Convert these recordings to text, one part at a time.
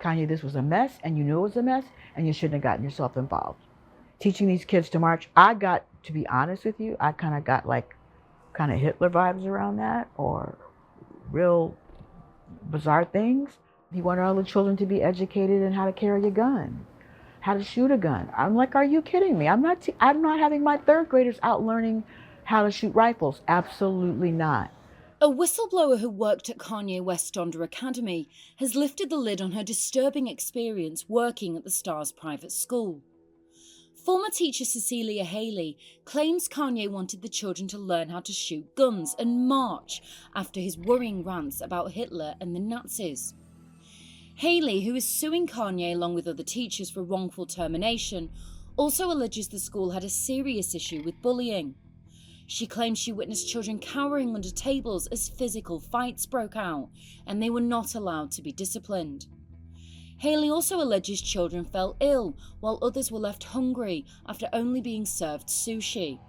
Kanye, this was a mess, and you knew it was a mess, and you shouldn't have gotten yourself involved. Teaching these kids to march, to be honest with you, I kind of got like Hitler vibes around that, or real bizarre things. He wanted all the children to be educated in how to carry a gun, how to shoot a gun. I'm like, are you kidding me? I'm not having my third graders out learning how to shoot rifles. Absolutely not. A whistleblower who worked at KANYE West Donda Academy has lifted the lid on her disturbing experience working at the star's private school. Former teacher Cecilia Hailey claims Kanye wanted the children to learn how to shoot guns and march after his worrying rants about Hitler and the Nazis. Hailey, who is suing Kanye along with other teachers for wrongful termination, also alleges the school had a serious issue with bullying. She claims she witnessed children cowering under tables as physical fights broke out, and they were not allowed to be disciplined. Hailey also alleges children fell ill, while others were left hungry after only being served sushi.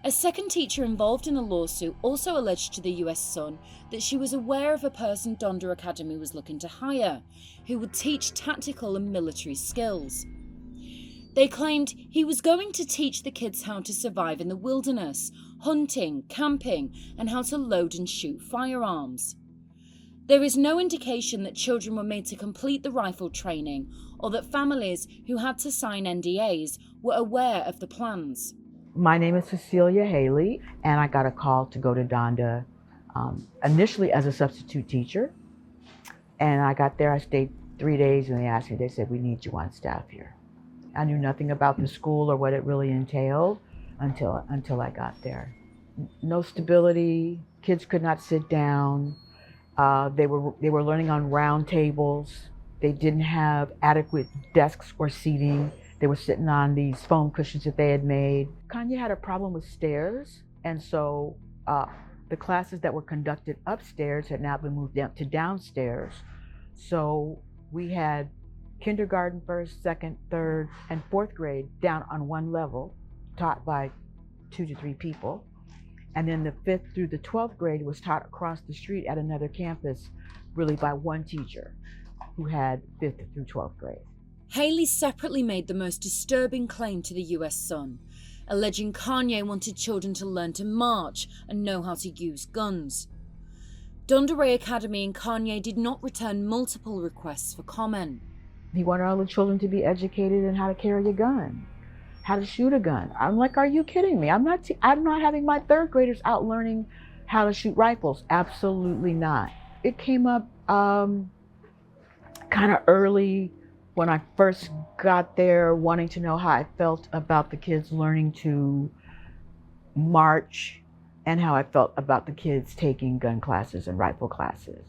A second teacher involved in a lawsuit also alleged to the US Sun that she was aware of a person Donda Academy was looking to hire, who would teach tactical and military skills. They claimed he was going to teach the kids how to survive in the wilderness, hunting, camping, and how to load and shoot firearms. There is no indication that children were made to complete the rifle training or that families who had to sign NDAs were aware of the plans. My name is Cecilia Hailey, and I got a call to go to Donda initially as a substitute teacher. And I got there, I stayed 3 days, and they asked me, they said, we need you on staff here. I knew nothing about the school or what it really entailed until I got there. No stability, kids could not sit down. They were learning on round tables. They didn't have adequate desks or seating. They were sitting on these foam cushions that they had made. Kanye had a problem with stairs, and so the classes that were conducted upstairs had now been moved down to downstairs. So we had kindergarten, first, second, third, and fourth grade down on one level, taught by 2 to 3 people. And then the 5th through the 12th grade was taught across the street at another campus, really by one teacher who had 5th through 12th grade. Hailey separately made the most disturbing claim to the US Sun, alleging Kanye wanted children to learn to march and know how to use guns. Donda Academy and Kanye did not return multiple requests for comment. He wanted all the children to be educated in how to carry a gun, how to shoot a gun. I'm like, are you kidding me? I'm not having my third graders out learning how to shoot rifles. Absolutely not. It came up kind of early when I first got there, wanting to know how I felt about the kids learning to march and how I felt about the kids taking gun classes and rifle classes.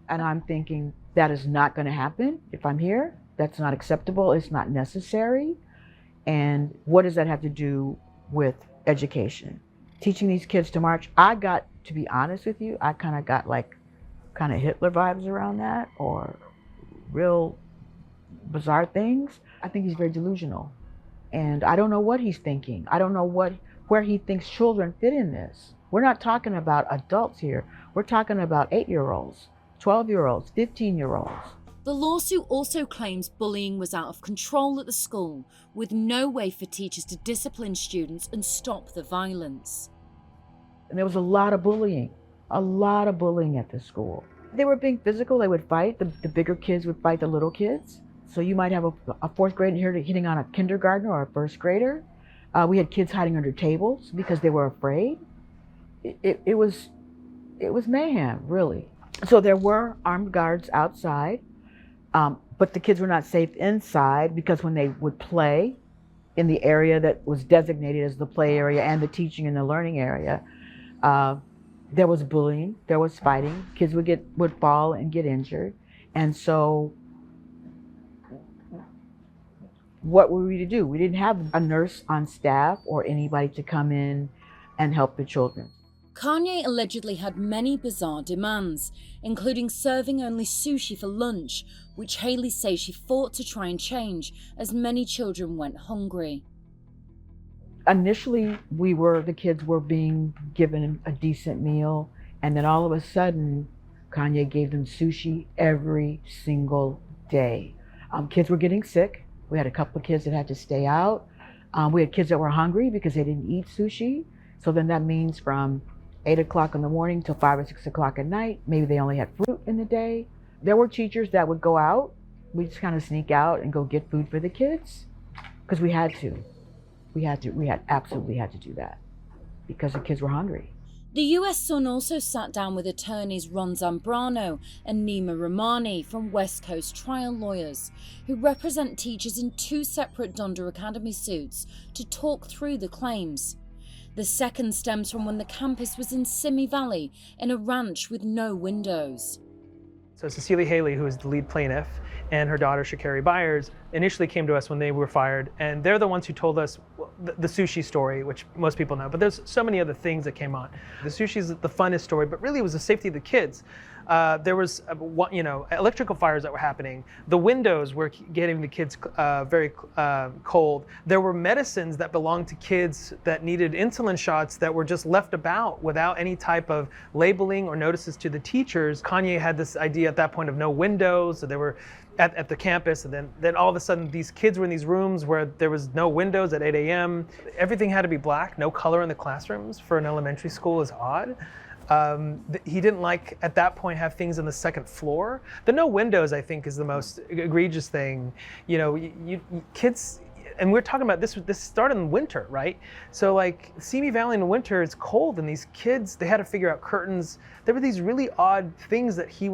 And I'm thinking, that is not going to happen if I'm here. That's not acceptable. It's not necessary. And what does that have to do with education? Teaching these kids to march, to be honest with you, I kind of got like Hitler vibes around that, or real bizarre things. I think he's very delusional. And I don't know what he's thinking. I don't know where he thinks children fit in this. We're not talking about adults here. We're talking about 8-year-olds, 12-year-olds, 15-year-olds. The lawsuit also claims bullying was out of control at the school, with no way for teachers to discipline students and stop the violence. And there was a lot of bullying at the school. They were being physical, they would fight. The bigger kids would fight the little kids. So you might have a 4th grader here hitting on a kindergartner or a 1st grader. We had kids hiding under tables because they were afraid. It was mayhem, really. So there were armed guards outside. But the kids were not safe inside, because when they would play in the area that was designated as the play area and the teaching and the learning area, there was bullying, there was fighting. Kids would fall and get injured. And so what were we to do? We didn't have a nurse on staff or anybody to come in and help the children. Kanye allegedly had many bizarre demands, including serving only sushi for lunch, which Hailey says she fought to try and change as many children went hungry. Initially, the kids were being given a decent meal, and then all of a sudden, Kanye gave them sushi every single day. Kids were getting sick. We had a couple of kids that had to stay out. We had kids that were hungry because they didn't eat sushi. So then that means from 8 o'clock in the morning till 5 or 6 o'clock at night, maybe they only had fruit in the day. There were teachers that would go out. We just kind of sneak out and go get food for the kids because we had to. We absolutely had to do that because the kids were hungry. The US Sun also sat down with attorneys Ron Zambrano and Nima Romani from West Coast Trial Lawyers, who represent teachers in 2 separate Donda Academy suits, to talk through the claims. The second stems from when the campus was in Simi Valley in a ranch with no windows. So Cecilia Hailey, who is the lead plaintiff, and her daughter Sha'Carri Byers initially came to us when they were fired, and they're the ones who told us the sushi story, which most people know, but there's so many other things that came on. The sushi is the funnest story, but really it was the safety of the kids. There was, electrical fires that were happening. The windows were getting the kids very cold. There were medicines that belonged to kids that needed insulin shots that were just left about without any type of labeling or notices to the teachers. Kanye had this idea at that point of no windows, so they were at the campus, and then all of a sudden these kids were in these rooms where there was no windows at 8 a.m. Everything had to be black, no color in the classrooms for an elementary school is odd. He didn't at that point have things on the second floor. The no windows, I think, is the most egregious thing. Kids, and we're talking about this started in winter, right? So Simi Valley in winter, it's cold, and these kids, they had to figure out curtains. There were these really odd things that he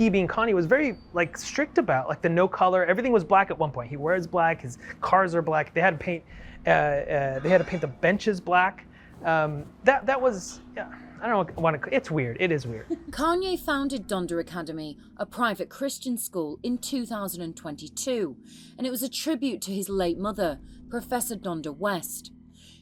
being Kanye was very strict about, like the no color. Everything was black at one point. He wears black, his cars are black. They had to paint the benches black. That was, yeah, I don't want to, it's weird. It is weird. Kanye founded Donda Academy, a private Christian school, in 2022, and it was a tribute to his late mother, Professor Donda West.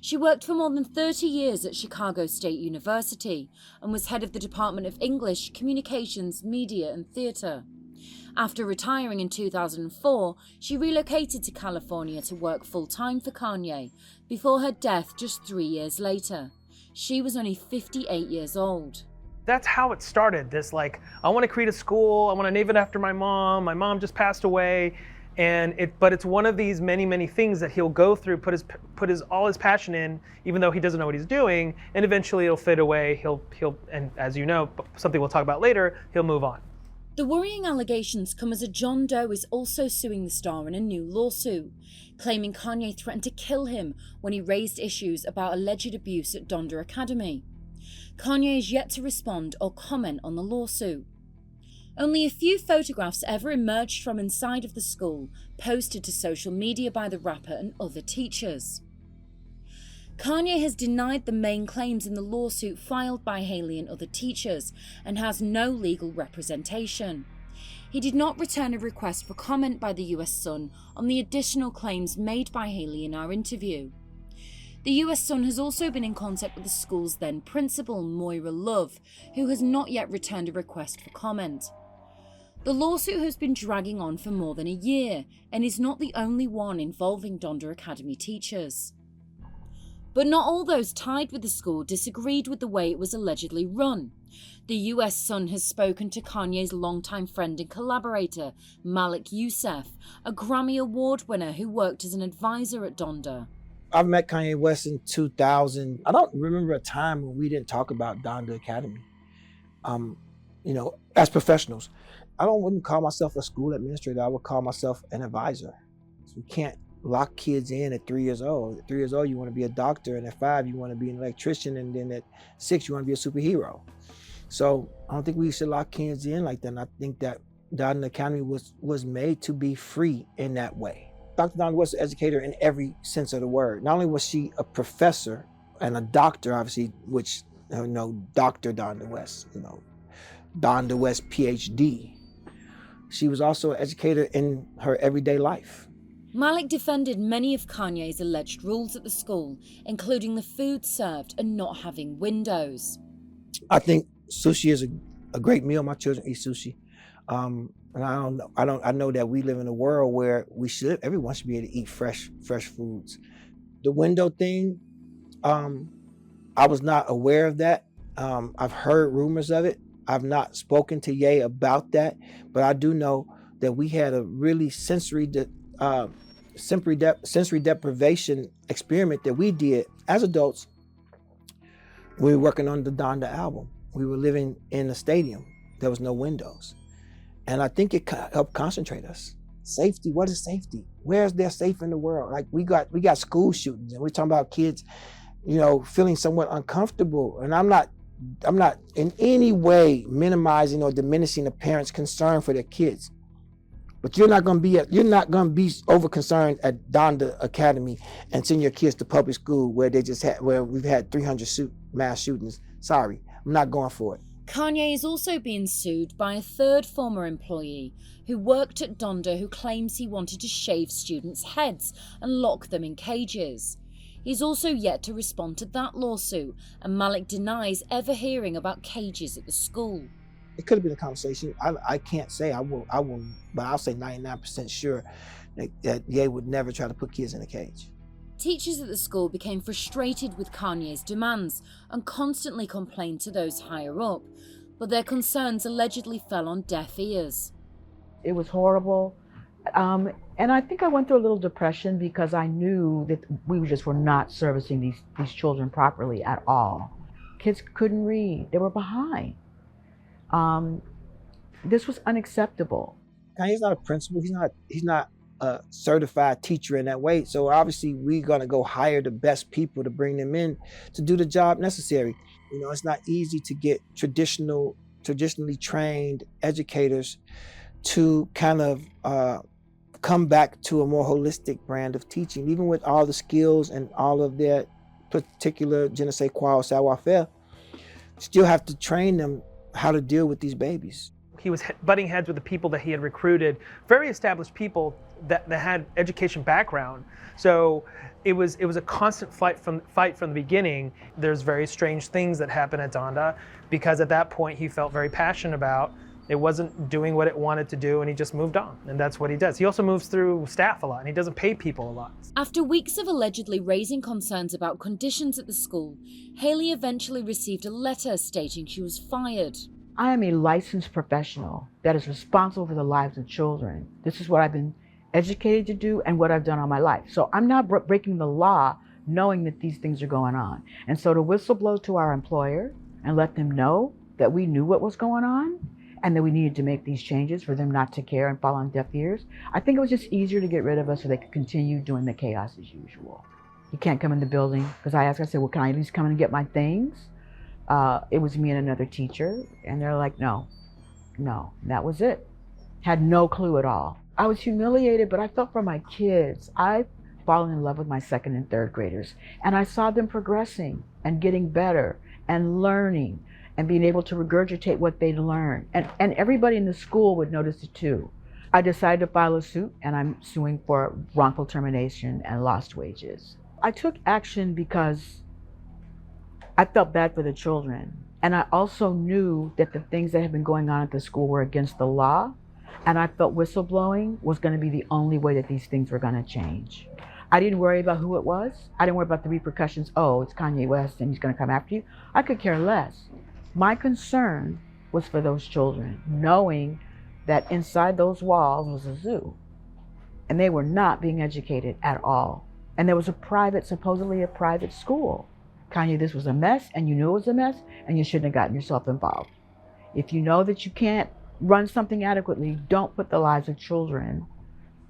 She worked for more than 30 years at Chicago State University and was head of the Department of English, Communications, Media and Theatre. After retiring in 2004, she relocated to California to work full-time for Kanye before her death just 3 years later. She was only 58 years old. That's how it started. This I want to create a school. I want to name it after my mom. My mom just passed away. But it's one of these many things that he'll go through, put all his passion in, even though he doesn't know what he's doing, and eventually it'll fade away. He'll and as you know, something we'll talk about later, he'll move on. The worrying allegations come as a John Doe is also suing the star in a new lawsuit, claiming Kanye threatened to kill him when he raised issues about alleged abuse at Donda Academy. Kanye is yet to respond or comment on the lawsuit. Only a few photographs ever emerged from inside of the school, posted to social media by the rapper and other teachers. Kanye has denied the main claims in the lawsuit filed by Hailey and other teachers and has no legal representation. He did not return a request for comment by the US Sun on the additional claims made by Hailey in our interview. The US Sun has also been in contact with the school's then principal, Moira Love, who has not yet returned a request for comment. The lawsuit has been dragging on for more than a year and is not the only one involving Donda Academy teachers. But not all those tied with the school disagreed with the way it was allegedly run. The US Sun has spoken to Kanye's longtime friend and collaborator, Malik Youssef, a Grammy Award winner who worked as an advisor at Donda. I've met Kanye West in 2000. I don't remember a time when we didn't talk about Donda Academy, as professionals. I wouldn't call myself a school administrator. I would call myself an advisor. So you can't lock kids in at 3 years old. At 3 years old, you want to be a doctor, and at 5, you want to be an electrician, and then at 6, you want to be a superhero. So I don't think we should lock kids in like that. And I think that Donda Academy was made to be free in that way. Dr. Donda was an educator in every sense of the word. Not only was she a professor and a doctor, obviously, which, Dr. Donda West, Donda West PhD. She was also an educator in her everyday life. Malik defended many of Kanye's alleged rules at the school, including the food served and not having windows. I think sushi is a great meal. My children eat sushi. And I know that we live in a world where everyone should be able to eat fresh foods. The window thing, I was not aware of that. I've heard rumors of it. I've not spoken to Ye about that, but I do know that we had a really sensory deprivation experiment that we did as adults. We were working on the Donda album. We were living in a stadium. There was no windows. And I think it helped concentrate us. Safety, what is safety? Where is there safe in the world? Like we got school shootings, and we're talking about kids, feeling somewhat uncomfortable. And I'm not in any way minimizing or diminishing a parent's concern for their kids. But you're not gonna be over concerned at Donda Academy and send your kids to public school where we've had 300 mass shootings. Sorry, I'm not going for it. Kanye is also being sued by a third former employee who worked at Donda who claims he wanted to shave students' heads and lock them in cages. He's also yet to respond to that lawsuit, and Malik denies ever hearing about cages at the school. It could have been a conversation. I can't say I will, but I'll say 99% sure that Ye would never try to put kids in a cage. Teachers at the school became frustrated with Kanye's demands and constantly complained to those higher up, but their concerns allegedly fell on deaf ears. It was horrible. And I think I went through a little depression because I knew that we just were not servicing these children properly at all. Kids couldn't read. They were behind. This was unacceptable. Kanye's not a principal. He's not a certified teacher in that way. So obviously we're gonna go hire the best people to bring them in to do the job necessary. It's not easy to get traditionally trained educators to kind of come back to a more holistic brand of teaching, even with all the skills and all of their particular je ne sais quoi or savoir-faire. Still have to train them how to deal with these babies. He was butting heads with the people that he had recruited, very established people that had education background. So it was a constant fight from the beginning. There's very strange things that happen at Donda because at that point he felt very passionate about. It wasn't doing what it wanted to do, and he just moved on. And that's what he does. He also moves through staff a lot, and he doesn't pay people a lot. After weeks of allegedly raising concerns about conditions at the school, Hailey eventually received a letter stating she was fired. I am a licensed professional that is responsible for the lives of children. This is what I've been educated to do and what I've done all my life. So I'm not breaking the law knowing that these things are going on. And so to whistleblow to our employer and let them know that we knew what was going on and that we needed to make these changes for them not to care and fall on deaf ears, I think it was just easier to get rid of us so they could continue doing the chaos as usual. You can't come in the building, because I said, well, can I at least come in and get my things? It was me and another teacher, and they're like, no, that was it. Had no clue at all. I was humiliated, but I felt for my kids. I've fallen in love with my second and third graders, and I saw them progressing and getting better and learning and being able to regurgitate what they'd learned. And everybody in the school would notice it too. I decided to file a suit, and I'm suing for wrongful termination and lost wages. I took action because I felt bad for the children. And I also knew that the things that had been going on at the school were against the law. And I felt whistleblowing was going to be the only way that these things were going to change. I didn't worry about who it was. I didn't worry about the repercussions. Oh, it's Kanye West and he's going to come after you. I could care less. My concern was for those children, knowing that inside those walls was a zoo. And they were not being educated at all. And there was supposedly a private school. Kanye, this was a mess, and you knew it was a mess, and you shouldn't have gotten yourself involved. If you know that you can't run something adequately, don't put the lives of children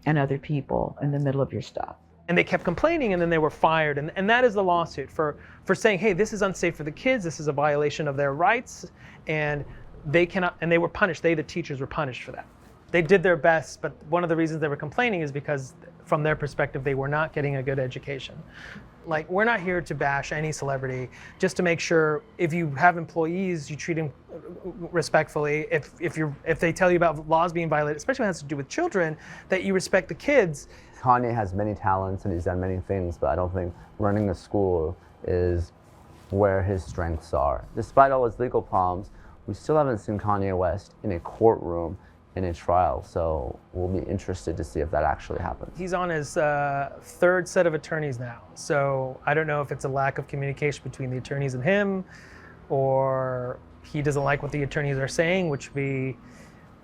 and other people in the middle of your stuff. And they kept complaining, and then they were fired. And that is the lawsuit for saying, hey, this is unsafe for the kids, this is a violation of their rights, and they cannot, and they were punished. The teachers were punished for that. They did their best, but one of the reasons they were complaining is because from their perspective, they were not getting a good education. Like, we're not here to bash any celebrity, just to make sure if you have employees, you treat them respectfully. If they tell you about laws being violated, especially when it has to do with children, that you respect the kids. Kanye has many talents and he's done many things, but I don't think running a school is where his strengths are. Despite all his legal problems, we still haven't seen Kanye West in a courtroom in a trial, so we'll be interested to see if that actually happens. He's on his third set of attorneys now, so I don't know if it's a lack of communication between the attorneys and him, or he doesn't like what the attorneys are saying, which would be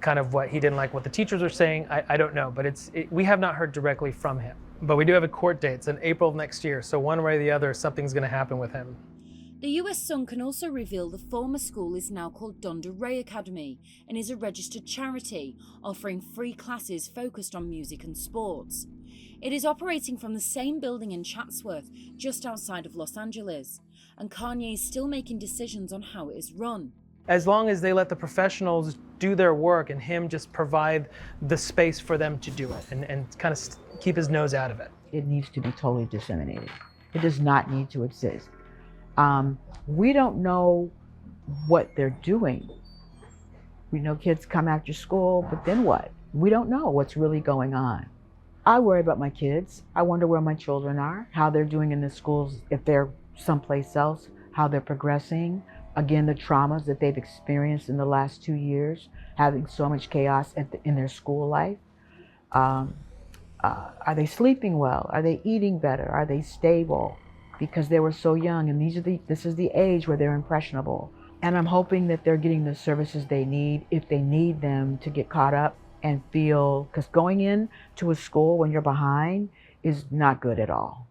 kind of what he didn't like what the teachers were saying. I don't know, but we have not heard directly from him. But we do have a court date. It's in April of next year, so one way or the other, something's going to happen with him. The US Sun can also reveal the former school is now called Donda Academy and is a registered charity offering free classes focused on music and sports. It is operating from the same building in Chatsworth, just outside of Los Angeles, and Kanye is still making decisions on how it is run. As long as they let the professionals do their work and him just provide the space for them to do it and kind of keep his nose out of it. It needs to be totally disseminated. It does not need to exist. We don't know what they're doing. We know kids come after school, but then what? We don't know what's really going on. I worry about my kids. I wonder where my children are, how they're doing in the schools, if they're someplace else, how they're progressing. Again, the traumas that they've experienced in the last 2 years, having so much chaos in their school life. Are they sleeping well? Are they eating better? Are they stable? Because they were so young, and this is the age where they're impressionable. And I'm hoping that they're getting the services they need, if they need them, to get caught up and feel, because going in to a school when you're behind is not good at all.